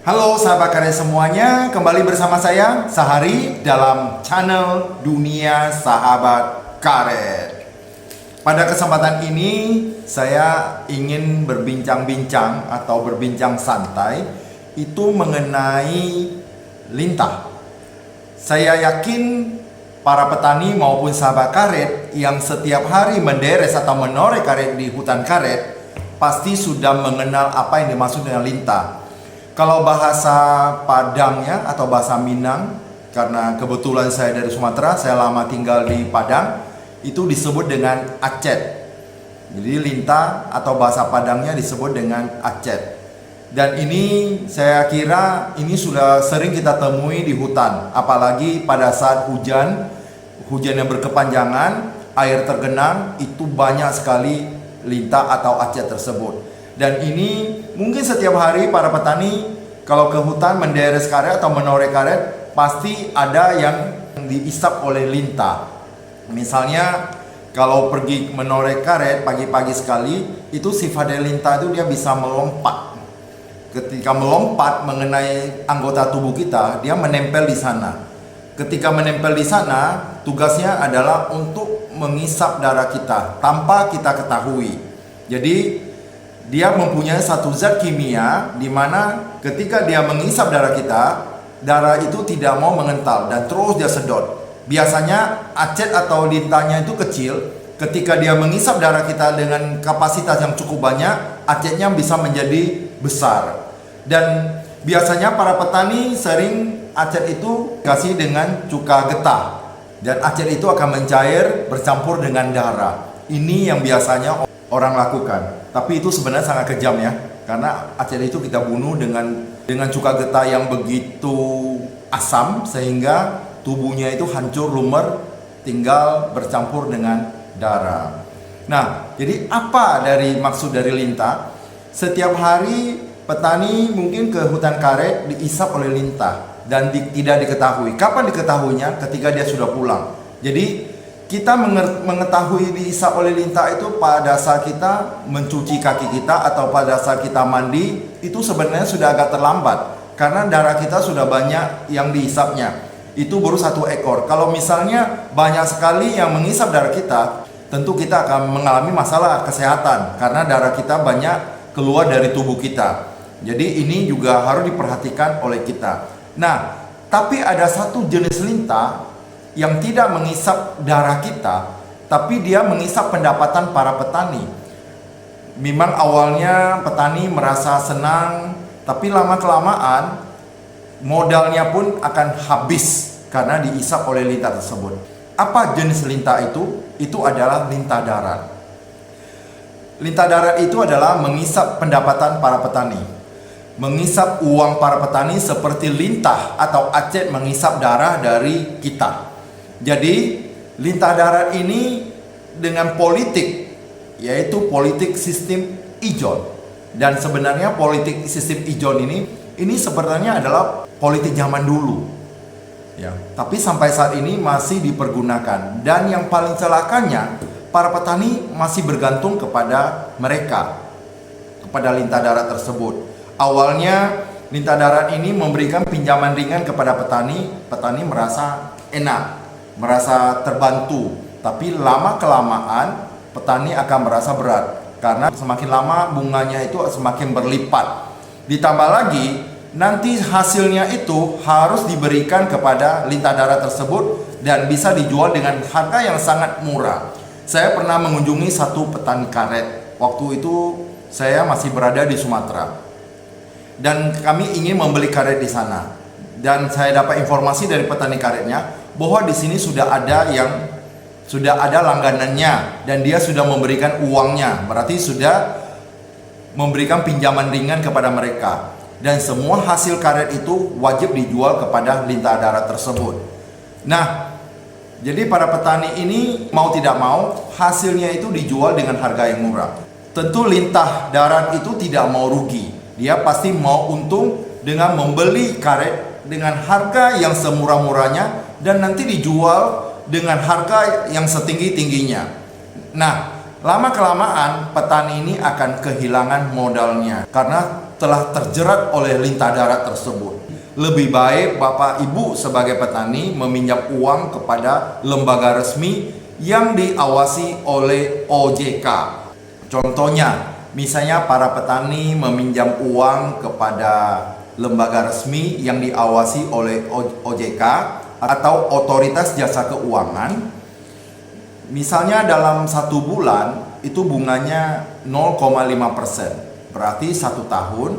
Halo sahabat karet semuanya, kembali bersama saya Sahari dalam channel Dunia Sahabat Karet. Pada kesempatan ini saya ingin berbincang-bincang atau berbincang santai itu mengenai lintah. Saya yakin para petani maupun sahabat karet yang setiap hari menderes atau menoreh karet di hutan karet pasti sudah mengenal apa yang dimaksud dengan lintah. Kalau bahasa Padangnya atau bahasa Minang, karena kebetulan saya dari Sumatera, saya lama tinggal di Padang, itu disebut dengan acet. Jadi lintah atau bahasa Padangnya disebut dengan acet. Dan ini saya kira ini sudah sering kita temui di hutan, apalagi pada saat hujan yang berkepanjangan, air tergenang, itu banyak sekali lintah atau acet tersebut. Dan ini mungkin setiap hari para petani kalau ke hutan menderes karet atau menoreh karet pasti ada yang diisap oleh lintah. Misalnya kalau pergi menoreh karet pagi-pagi sekali, itu sifat dari lintah itu dia bisa melompat. Ketika melompat mengenai anggota tubuh kita, dia menempel di sana. Ketika menempel di sana, tugasnya adalah untuk mengisap darah kita tanpa kita ketahui. Jadi dia mempunyai satu zat kimia di mana ketika dia mengisap darah kita, darah itu tidak mau mengental dan terus dia sedot. Biasanya acet atau lintahnya itu kecil, ketika dia mengisap darah kita dengan kapasitas yang cukup banyak, acetnya bisa menjadi besar. Dan biasanya para petani sering acet itu kasih dengan cuka getah, dan acet itu akan mencair bercampur dengan darah. Ini yang biasanya orang lakukan. Tapi itu sebenarnya sangat kejam ya, karena acet itu kita bunuh dengan cuka getah yang begitu asam sehingga tubuhnya itu hancur lumer, tinggal bercampur dengan darah. Nah, jadi apa dari maksud dari lintah? Setiap hari petani mungkin ke hutan karet diisap oleh lintah dan tidak diketahui. Kapan diketahuinya? Ketika dia sudah pulang. Jadi kita mengetahui diisap oleh lintah itu pada saat kita mencuci kaki kita atau pada saat kita mandi, itu sebenarnya sudah agak terlambat karena darah kita sudah banyak yang diisapnya. Itu baru satu ekor. Kalau misalnya banyak sekali yang mengisap darah kita, tentu kita akan mengalami masalah kesehatan karena darah kita banyak keluar dari tubuh kita. Jadi ini juga harus diperhatikan oleh kita. Nah, tapi ada satu jenis lintah yang tidak mengisap darah kita, tapi dia mengisap pendapatan para petani. Memang awalnya petani merasa senang, tapi lama-kelamaan modalnya pun akan habis karena diisap oleh lintah tersebut. Apa jenis lintah itu? Itu adalah lintah darat. Lintah darat itu adalah mengisap pendapatan para petani, mengisap uang para petani seperti lintah atau acet mengisap darah dari kita. Jadi lintah darat ini dengan politik, yaitu politik sistem ijon. Dan sebenarnya politik sistem ijon ini sebenarnya adalah politik zaman dulu ya. Tapi sampai saat ini masih dipergunakan. Dan yang paling celakanya, para petani masih bergantung kepada mereka, kepada lintah darat tersebut. Awalnya lintah darat ini memberikan pinjaman ringan kepada petani. Petani merasa enak, merasa terbantu, tapi lama-kelamaan petani akan merasa berat karena semakin lama bunganya itu semakin berlipat. Ditambah lagi nanti hasilnya itu harus diberikan kepada lintah darat tersebut dan bisa dijual dengan harga yang sangat murah. Saya pernah mengunjungi satu petani karet. Waktu itu saya masih berada di Sumatera dan kami ingin membeli karet di sana. Dan saya dapat informasi dari petani karetnya bahwa di sini sudah ada langganannya dan dia sudah memberikan uangnya, berarti sudah memberikan pinjaman ringan kepada mereka. Dan semua hasil karet itu wajib dijual kepada lintah darat tersebut. Nah, jadi para petani ini mau tidak mau hasilnya itu dijual dengan harga yang murah. Tentu lintah darat itu tidak mau rugi, dia pasti mau untung dengan membeli karet dengan harga yang semurah-murahnya dan nanti dijual dengan harga yang setinggi-tingginya. Nah, Lama-kelamaan petani ini akan kehilangan modalnya karena telah terjerat oleh lintah darat tersebut. Lebih baik Bapak Ibu sebagai petani meminjam uang kepada lembaga resmi yang diawasi oleh OJK. Contohnya, misalnya para petani meminjam uang kepada lembaga resmi yang diawasi oleh OJK atau Otoritas Jasa Keuangan. Misalnya dalam 1 bulan itu bunganya 0,5%, berarti 1 tahun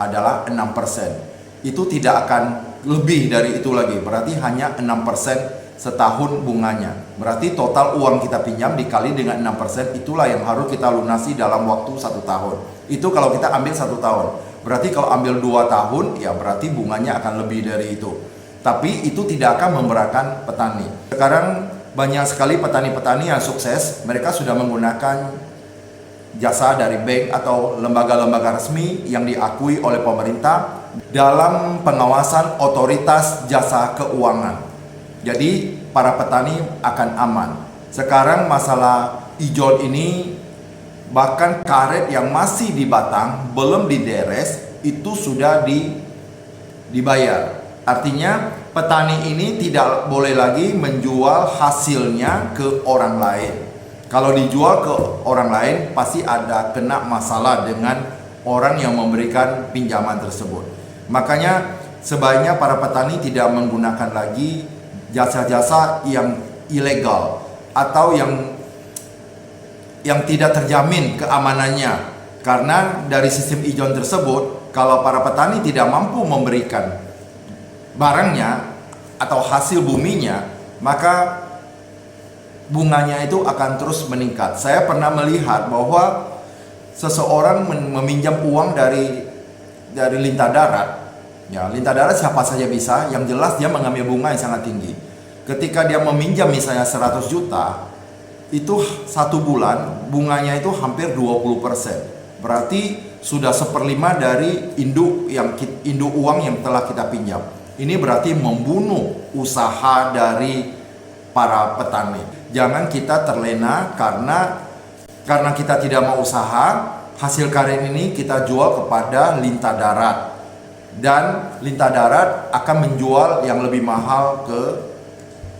adalah 6%. Itu tidak akan lebih dari itu lagi, berarti hanya 6% setahun bunganya. Berarti total uang kita pinjam dikali dengan 6%, itulah yang harus kita lunasi dalam waktu 1 tahun. Itu kalau kita ambil 1 tahun. Berarti kalau ambil 2 tahun, ya berarti bunganya akan lebih dari itu. Tapi itu tidak akan memberatkan petani. Sekarang banyak sekali petani-petani yang sukses, mereka sudah menggunakan jasa dari bank atau lembaga-lembaga resmi yang diakui oleh pemerintah dalam pengawasan Otoritas Jasa Keuangan. Jadi para petani akan aman. Sekarang masalah ijon ini, bahkan karet yang masih di batang belum dideres itu sudah dibayar. Artinya petani ini tidak boleh lagi menjual hasilnya ke orang lain. Kalau dijual ke orang lain pasti ada kena masalah dengan orang yang memberikan pinjaman tersebut. Makanya sebaiknya para petani tidak menggunakan lagi jasa-jasa yang ilegal atau yang tidak terjamin keamanannya. Karena dari sistem ijon tersebut, kalau para petani tidak mampu memberikan barangnya atau hasil buminya, maka bunganya itu akan terus meningkat. Saya pernah melihat bahwa seseorang meminjam uang dari lintah darat. Ya, lintah darat siapa saja bisa, yang jelas dia mengambil bunga yang sangat tinggi. Ketika dia meminjam misalnya 100 juta, itu 1 bulan bunganya itu hampir 20%. Berarti sudah 1/5 dari induk uang yang telah kita pinjam. Ini berarti membunuh usaha dari para petani. Jangan kita terlena karena kita tidak mau usaha, hasil karet ini kita jual kepada lintah darat. Dan lintah darat akan menjual yang lebih mahal ke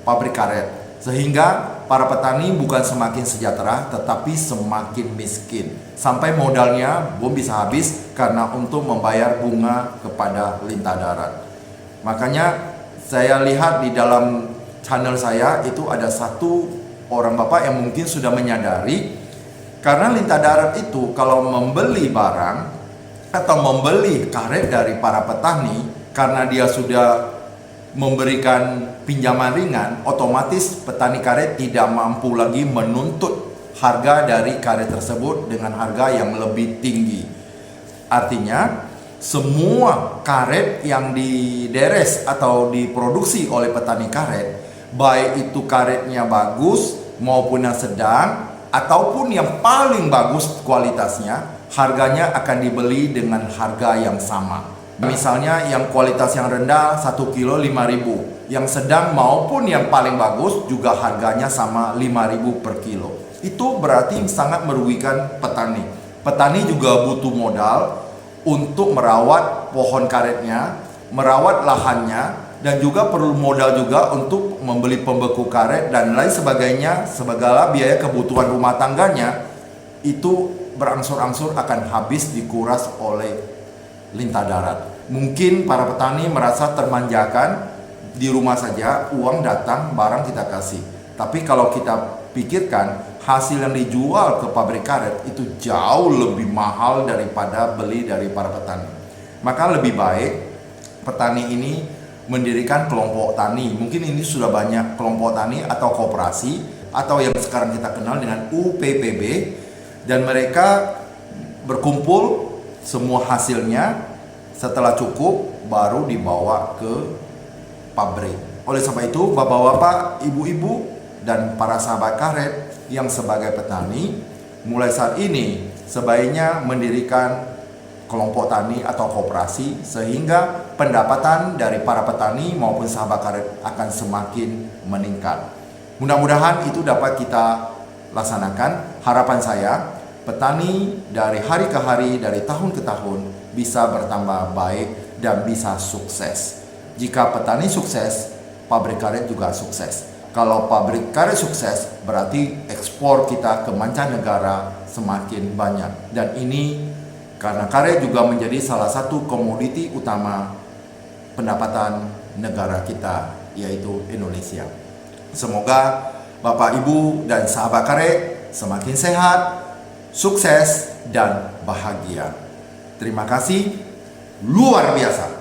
pabrik karet. Sehingga para petani bukan semakin sejahtera, tetapi semakin miskin. Sampai modalnya belum bisa habis karena untuk membayar bunga kepada lintah darat. Makanya saya lihat di dalam channel saya itu ada satu orang bapak yang mungkin sudah menyadari, karena lintah darat itu kalau membeli barang atau membeli karet dari para petani, karena dia sudah memberikan pinjaman ringan, otomatis petani karet tidak mampu lagi menuntut harga dari karet tersebut dengan harga yang lebih tinggi. Artinya semua karet yang dideres atau diproduksi oleh petani karet, baik itu karetnya bagus maupun yang sedang ataupun yang paling bagus kualitasnya, harganya akan dibeli dengan harga yang sama. Misalnya yang kualitas yang rendah 1 kilo 5.000, yang sedang maupun yang paling bagus juga harganya sama 5.000 per kilo. Itu berarti sangat merugikan petani. Petani juga butuh modal untuk merawat pohon karetnya, merawat lahannya, dan juga perlu modal juga untuk membeli pembeku karet dan lain sebagainya. Segala biaya kebutuhan rumah tangganya itu berangsur-angsur akan habis dikuras oleh lintah darat. Mungkin para petani merasa termanjakan, di rumah saja uang datang, barang kita kasih. Tapi kalau kita pikirkan, hasil yang dijual ke pabrik karet itu jauh lebih mahal daripada beli dari para petani. Maka lebih baik petani ini mendirikan kelompok tani. Mungkin ini sudah banyak kelompok tani atau koperasi, atau yang sekarang kita kenal dengan UPPB, dan mereka berkumpul semua hasilnya, setelah cukup baru dibawa ke pabrik. Oleh sebab itu, bapak-bapak, ibu-ibu, dan para sahabat karet yang sebagai petani, mulai saat ini sebaiknya mendirikan kelompok tani atau koperasi, sehingga pendapatan dari para petani maupun sahabat karet akan semakin meningkat. Mudah-mudahan itu dapat kita laksanakan, harapan saya petani dari hari ke hari, dari tahun ke tahun bisa bertambah baik dan bisa sukses. Jika petani sukses, pabrik karet juga sukses. Kalau pabrik karet sukses, berarti ekspor kita ke mancanegara semakin banyak. Dan ini karena karet juga menjadi salah satu komoditi utama pendapatan negara kita, yaitu Indonesia. Semoga Bapak, Ibu, dan sahabat karet semakin sehat, sukses, dan bahagia. Terima kasih, luar biasa.